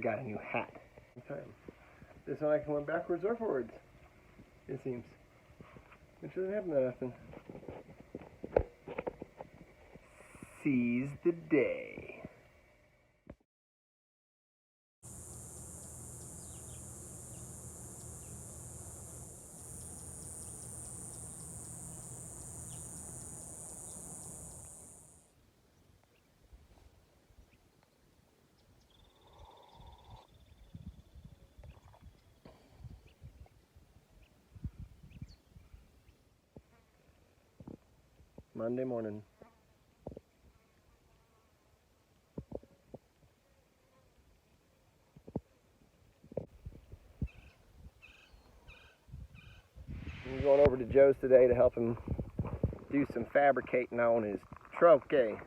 got a new hat. This one I can went backwards or forwards, it seems. Which doesn't happen that often. Seize the day. Monday morning. I'm going over to Joe's today to help him do some fabricating on his troquet.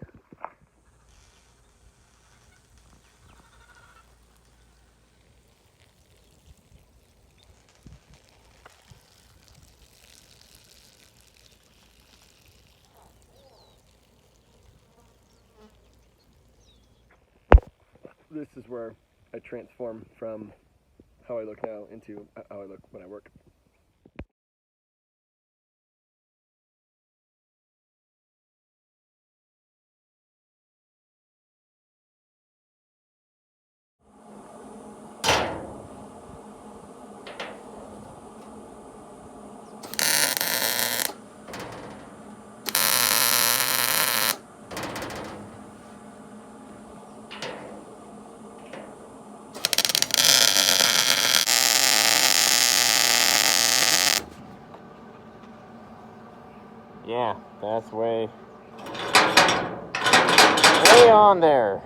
This is where I transform from how I look now into how I look when I work. Yeah, that's way on there.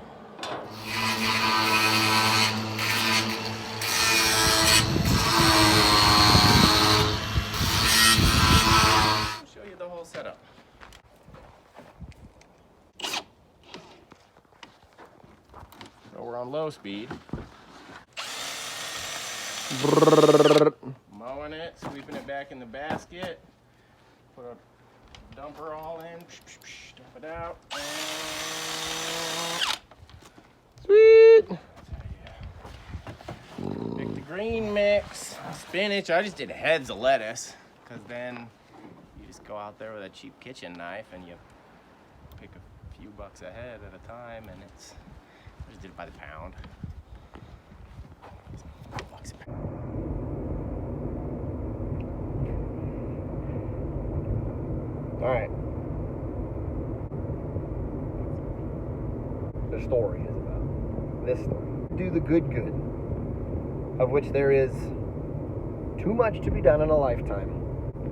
I'll show you the whole setup. So we're on low speed. Mowing it, sweeping it back in the basket. Put a dumper all in, dump it out. Sweet! Pick the green mix, spinach. I just did heads of lettuce, because then you just go out there with a cheap kitchen knife and you pick a few bucks a head at a time, and I just did it by the pound. $5 a pound. All right. The story is about this story. Do the good, of which there is too much to be done in a lifetime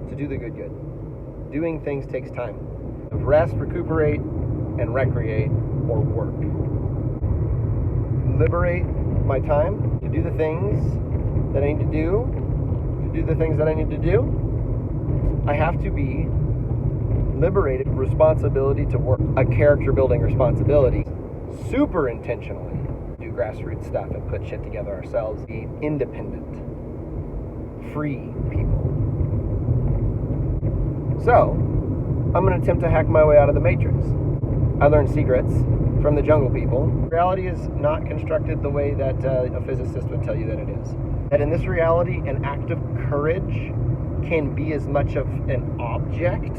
to do the good. Doing things takes time. Rest, recuperate, and recreate or work. Liberate my time to do the things that I need to do. To do the things that I need to do, I have to be liberated. Responsibility to work, a character building responsibility, super intentionally do grassroots stuff and put shit together ourselves, be independent, free people. So I'm going to attempt to hack my way out of the matrix. I learned secrets from the jungle people. Reality is not constructed the way that a physicist would tell you that it is. That in this reality, an act of courage can be as much of an object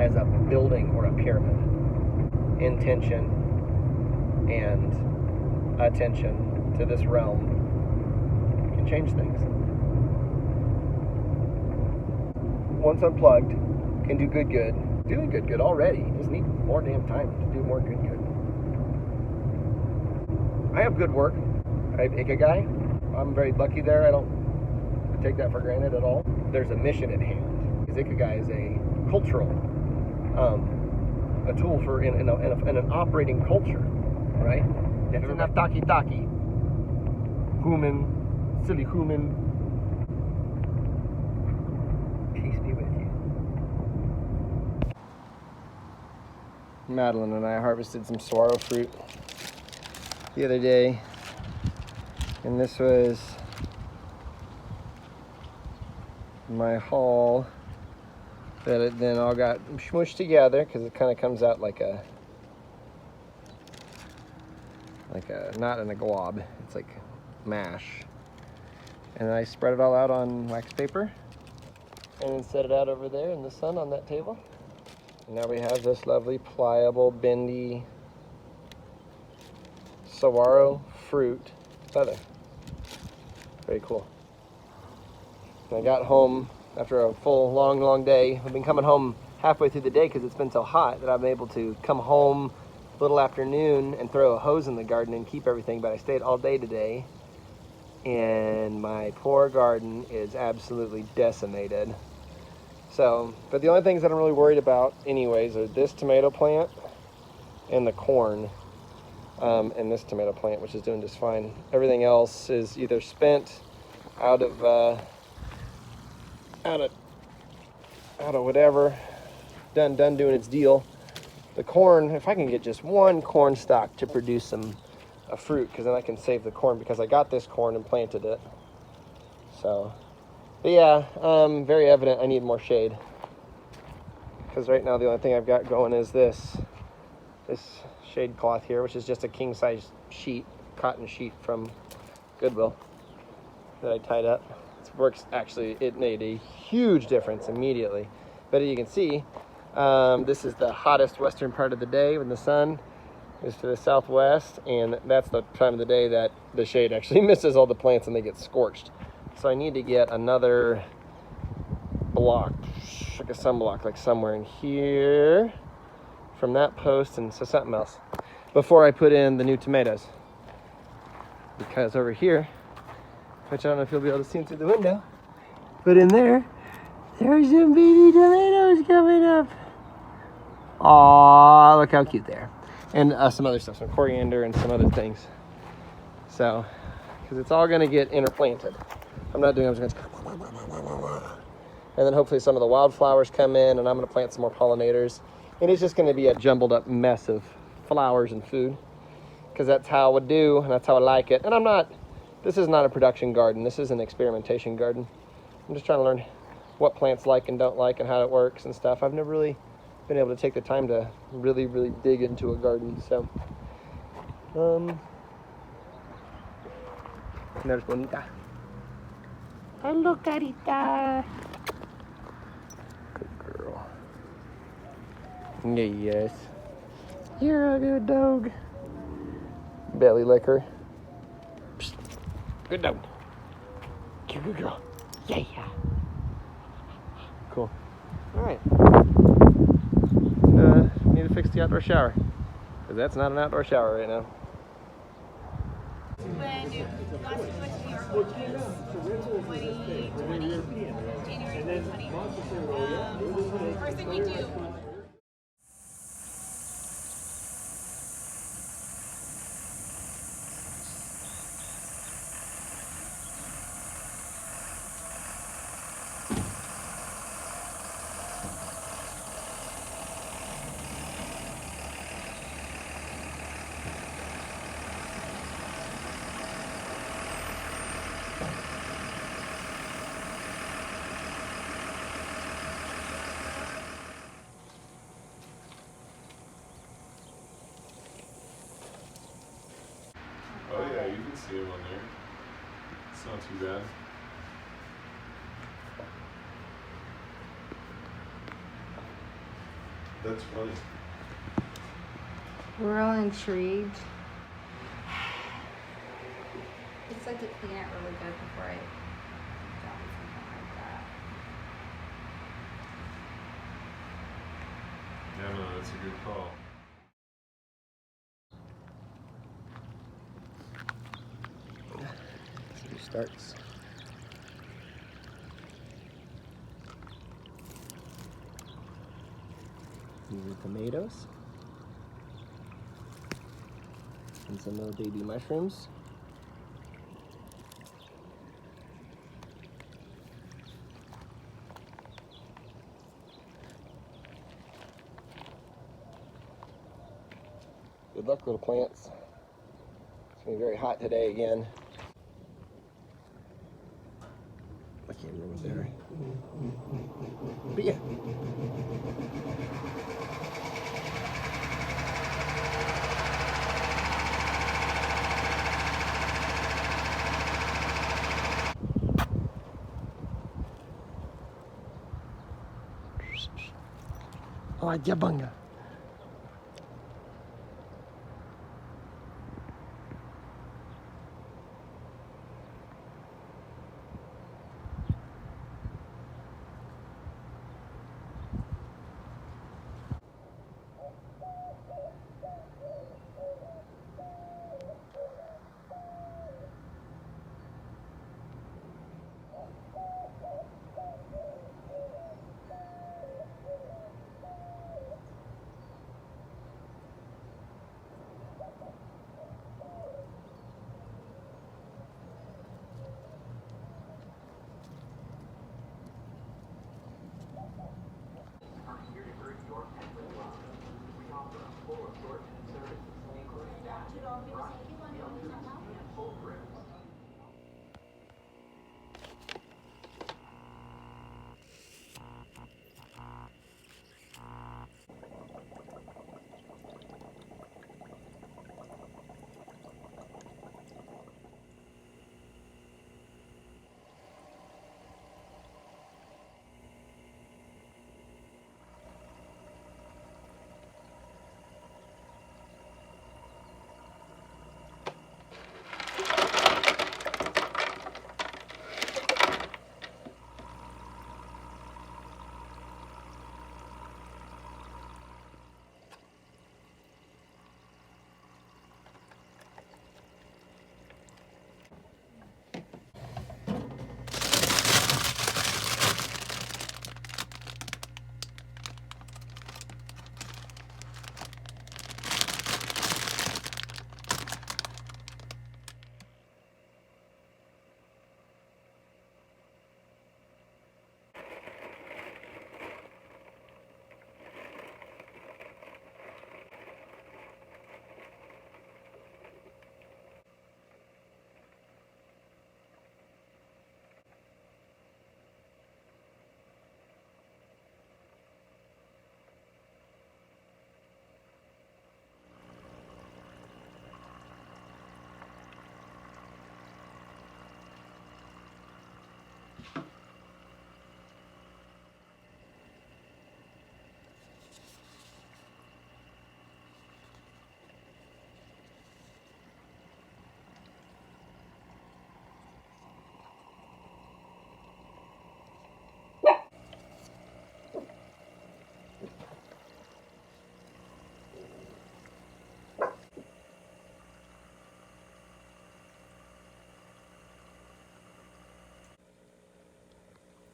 as a building or a pyramid. Intention and attention to this realm can change things. Once unplugged, can do good. Doing good already. Just need more damn time to do more good. I have good work. I'm a guy. I'm very lucky there. I don't take that for granted at all. There's a mission at hand. Ikigai is a cultural, a tool for in an operating culture, right? If enough taki, human, silly human. Peace be with you. Madeline and I harvested some saguaro fruit the other day, and this was my haul that it then all got smushed together because it kind of comes out like a not in a glob. It's like mash. And I spread it all out on wax paper and then set it out over there in the sun on that table. And now we have this lovely, pliable, bendy saguaro fruit feather. Very cool. And I got home after a full, long day. I've been coming home halfway through the day because it's been so hot that I'm able to come home a little afternoon and throw a hose in the garden and keep everything, but I stayed all day today and my poor garden is absolutely decimated. So, but the only things that I'm really worried about anyways are this tomato plant and the corn, and this tomato plant, which is doing just fine. Everything else is either spent out of whatever, done doing its deal. The corn, if I can get just one corn stalk to produce a fruit, because then I can save the corn, because I got this corn and planted it. So, but yeah, very evident I need more shade, because right now the only thing I've got going is this shade cloth here, which is just a king size sheet, cotton sheet from Goodwill that I tied up. It works, actually, it made a huge difference immediately. But as you can see, this is the hottest western part of the day when the sun is to the southwest, and that's the time of the day that the shade actually misses all the plants and they get scorched. So I need to get another block, like a sunblock, like somewhere in here from that post, and so something else, before I put in the new tomatoes. Because over here, which I don't know if you'll be able to see through the window, but in there's some baby tomatoes coming up. Aw, look how cute they are. And some other stuff, some coriander and some other things. So, because it's all going to get interplanted. I'm not doing it, I'm just going to... And then hopefully some of the wildflowers come in, and I'm going to plant some more pollinators. And it's just going to be a jumbled up mess of flowers and food, because that's how I would do, and that's how I like it. And this is not a production garden. This is an experimentation garden. I'm just trying to learn what plants like and don't like and how it works and stuff. I've never really been able to take the time to really dig into a garden. So, there's Bonita. Hello, Carita. Good girl. Yes. You're a good dog. Belly licker. Psst. Good dog. Good girl. Yeah. Cool. All right. Need to fix the outdoor shower, because that's not an outdoor shower right now. When last we went to New York, which is 2020, January 2020. First thing we do. Oh yeah, you can see him on there. It's not too bad. That's funny. We're all intrigued. It's like to clean it really good before I drop something like that. Yeah, no, that's a good call. Starts. These are tomatoes and some little baby mushrooms. Good luck, little plants. It's gonna be very hot today again. I can't remember what they are. But yeah. Oh, jabanga.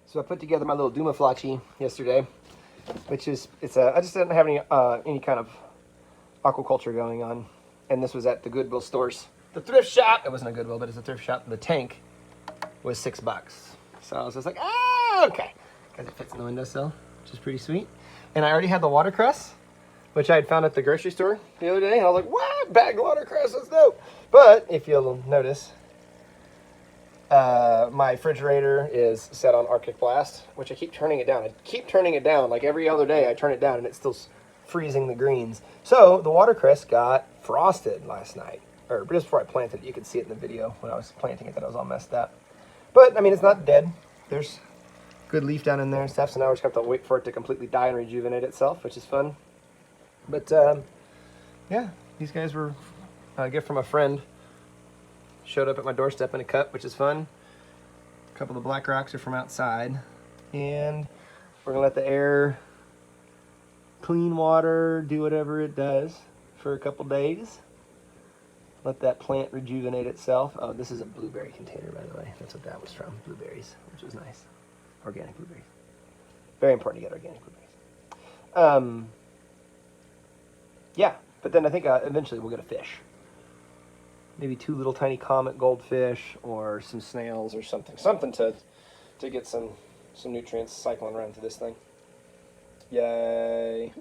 So I put together my little Dumaflachi yesterday, which is, I just didn't have any kind of aquaculture going on. And this was at the Goodwill stores. The thrift shop, it wasn't a Goodwill, but it's a thrift shop. The tank was $6. So I was just like, okay. Because it fits in the windowsill, which is pretty sweet. And I already had the watercress, which I had found at the grocery store the other day. And I was like, what? Bagged watercress, that's dope. But if you'll notice, my refrigerator is set on Arctic Blast, which I keep turning it down. I keep turning it down. Like every other day I turn it down and it's still freezing the greens. So the watercress got frosted last night, or just before I planted it. You could see it in the video when I was planting it that I was all messed up. But I mean, it's not dead. There's good leaf down in there and stuff, so now we're just going to have to wait for it to completely die and rejuvenate itself, which is fun. But yeah, these guys were a gift from a friend. Showed up at my doorstep in a cup, which is fun. A couple of the black rocks are from outside. And we're gonna let the air, clean water, do whatever it does for a couple days. Let that plant rejuvenate itself. Oh, this is a blueberry container, by the way. That's what that was from, blueberries, which was nice. Organic blueberries. Very important to get organic blueberries. Yeah, but then I think eventually we'll get a fish. Maybe 2 little tiny comet goldfish or some snails or something. Something to get some nutrients cycling around to this thing. Yay.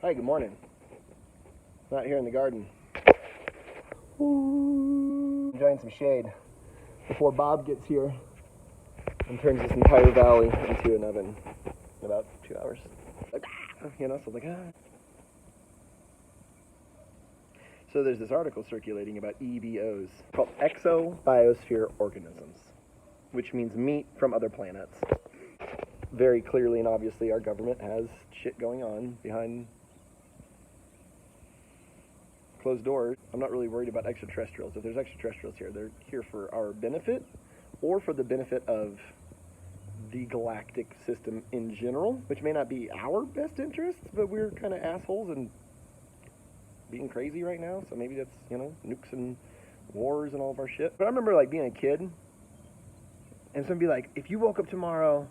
Hi, good morning. Not here in the garden. Enjoying some shade before Bob gets here and turns this entire valley into an oven in about 2 hours. Like, you know, so like, So there's this article circulating about EBOs called exobiosphere organisms, which means meat from other planets. Very clearly and obviously our government has shit going on behind closed doors. I'm not really worried about extraterrestrials. If there's extraterrestrials here, they're here for our benefit or for the benefit of the galactic system in general, which may not be our best interests, but we're kind of assholes and being crazy right now, so maybe that's, you know, nukes and wars and all of our shit. But I remember, like, being a kid, and somebody be like, if you woke up tomorrow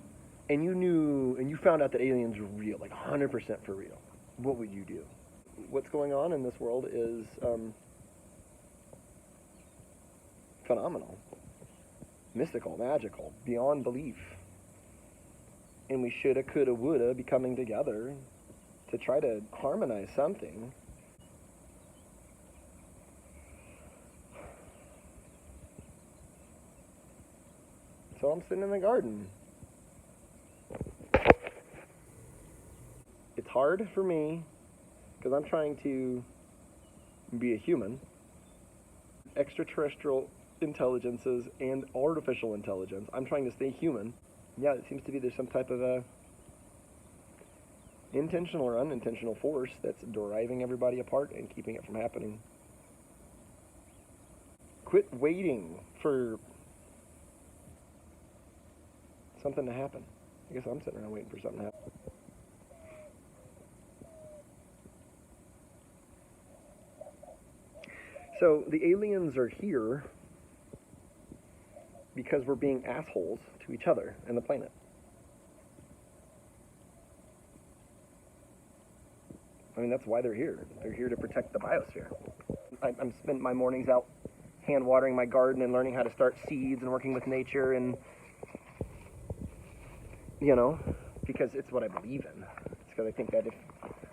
and you knew, and you found out that aliens were real, like 100% for real, what would you do? What's going on in this world is phenomenal, mystical, magical, beyond belief. And we shoulda, coulda, woulda be coming together to try to harmonize something. So I'm sitting in the garden. It's hard for me because I'm trying to be a human. Extraterrestrial intelligences and artificial intelligence. I'm trying to stay human. Yeah, it seems to be there's some type of a intentional or unintentional force that's driving everybody apart and keeping it from happening. Quit waiting for something to happen. I guess I'm sitting around waiting for something to happen. So the aliens are here because we're being assholes to each other and the planet. I mean, that's why they're here. They're here to protect the biosphere. I'm spending my mornings out hand watering my garden and learning how to start seeds and working with nature and, you know, because it's what I believe in. It's because I think that if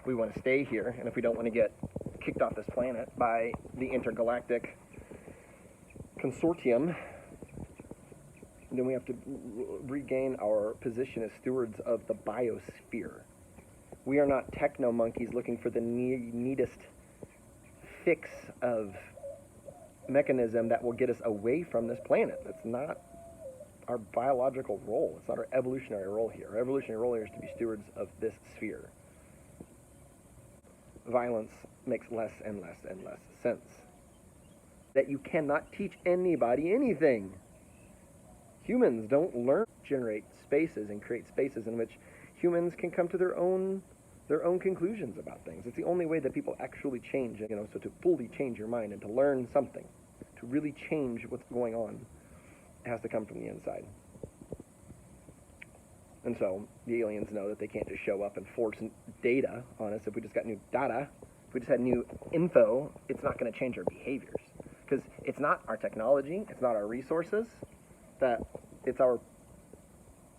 we want to stay here and if we don't want to get kicked off this planet by the intergalactic consortium, then we have to regain our position as stewards of the biosphere. We are not techno monkeys looking for the neatest fix of mechanism that will get us away from this planet. That's not our biological role. It's not our evolutionary role here. Our evolutionary role here is to be stewards of this sphere. Violence makes less and less and less sense. That you cannot teach anybody anything. Humans don't learn to generate spaces and create spaces in which humans can come to their own conclusions about things. It's the only way that people actually change, you know, so to fully change your mind and to learn something, to really change what's going on, it has to come from the inside. And so the aliens know that they can't just show up and force data on us. If we just got new data, if we just had new info, it's not going to change our behaviors. Because it's not our technology, it's not our resources, that it's our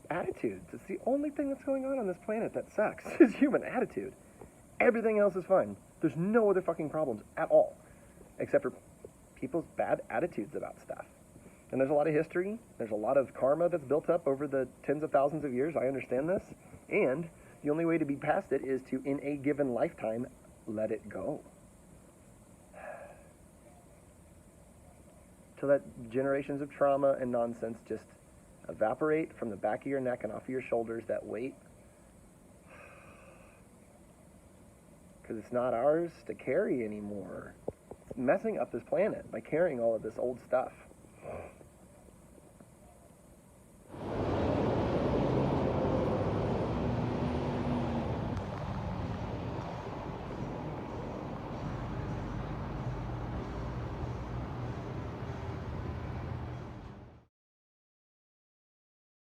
attitudes. It's the only thing that's going on this planet that sucks is human attitude. Everything else is fine. There's no other fucking problems at all, except for people's bad attitudes about stuff. And there's a lot of history, there's a lot of karma that's built up over the tens of thousands of years. I understand this. And the only way to be past it is to, in a given lifetime, let it go. To let generations of trauma and nonsense just evaporate from the back of your neck and off of your shoulders, that weight. Because it's not ours to carry anymore. It's messing up this planet by carrying all of this old stuff.